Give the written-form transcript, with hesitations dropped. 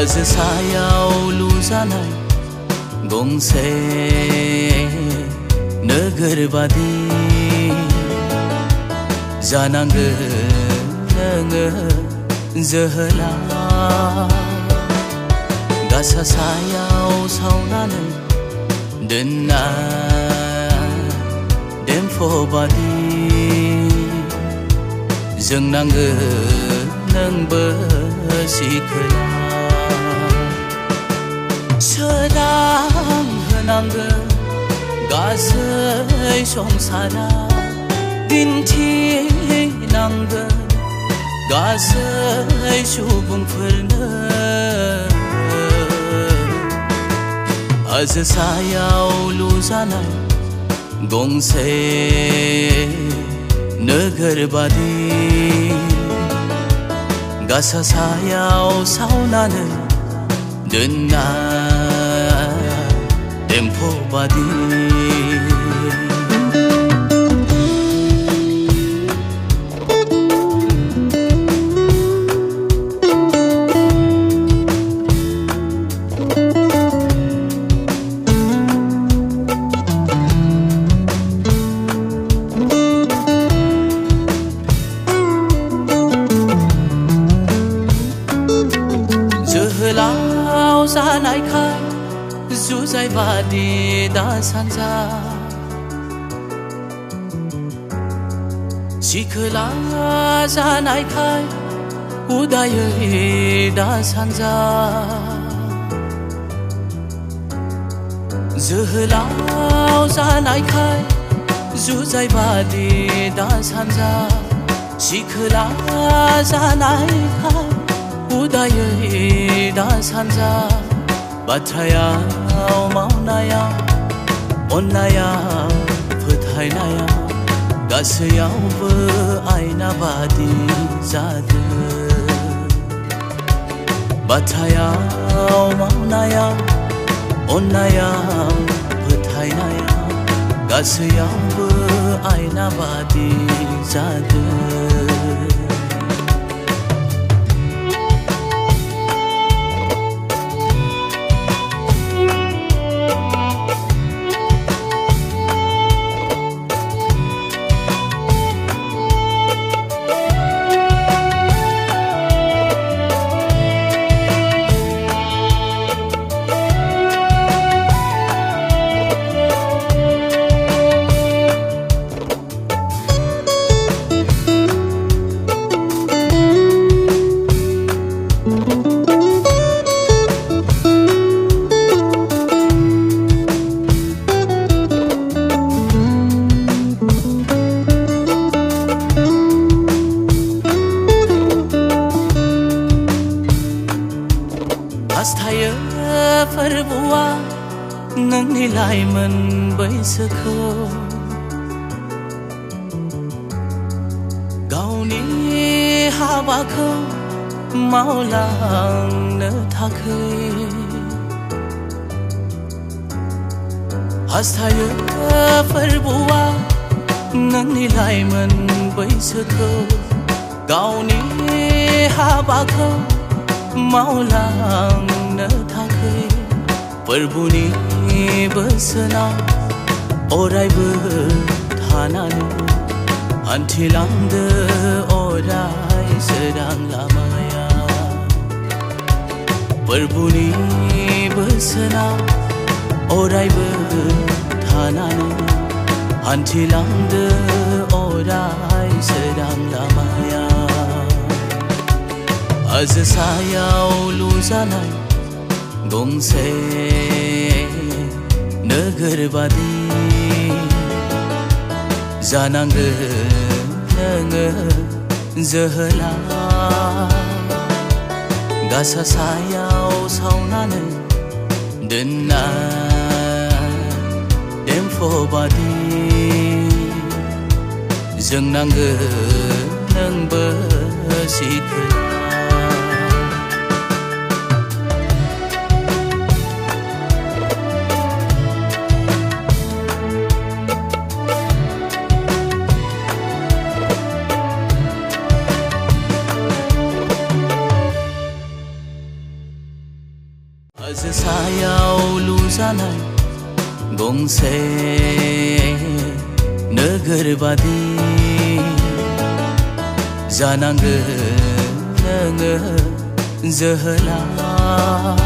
हाजो सायाव लुजानाय गंसे नोगोर बादि जानांगोन नोङो जोहोलाव गासा सायाव सावनानै दोननाय देम्फो बादि जोंनांगोन नोंबो सिखोला सोरां होनांगोन गासै संसारा दिन्थिनांगोन गासै सुबुंफोरनो हाजो सायाव लुजानाय गंसे नोगोर बादि गासा सायाव सावनानै दोननाय देम्फो बादि जोहोलाव जानायखाय जुजाय बादि दा सानजा सिखोला जानायखाय उदायै दा सानजा जोहोलाव जानायखाय जुजाय बादि दा सानजा सिखोला जानायखाय उदायै दा सानजा बाथ्रायाव मावनायाव अननायाव फोथायनायाव गासैयावबो आयना बादि जादों बाथ्रायाव मावनायाव अननायाव फोथायनायाव गासैयावबो आयना बादि जादों हास्थायो फोरबुआ नोंनि लाइमोन बैसोखौ गावनि हाबाखौ मावलांनो थाखाय हास्थायो फोरबुआ नोंनि लाइमोन बैसोखौ गावनि हाबाखौ मावलांनो थाखाय फोरबुनि बोसोनाव अरायबो थानानै हान्थिलांदो अराय सोरां लामाया फोरबुनि बोसोनाव अरायबो थानानै हान्थिलांदो अराय सोरां लामाया हाजो सायाव लुजानाय गंसे नोगोर बादि जानांगोन नोङो जोहोलाव गासा सायाव सावनानै दोननाय देम्फो बादि जोंनांगोन नोंबो सिखोला सायाव लुजानाय गंसे नोगोर बादि जानांगोन नोङो जोहोलाव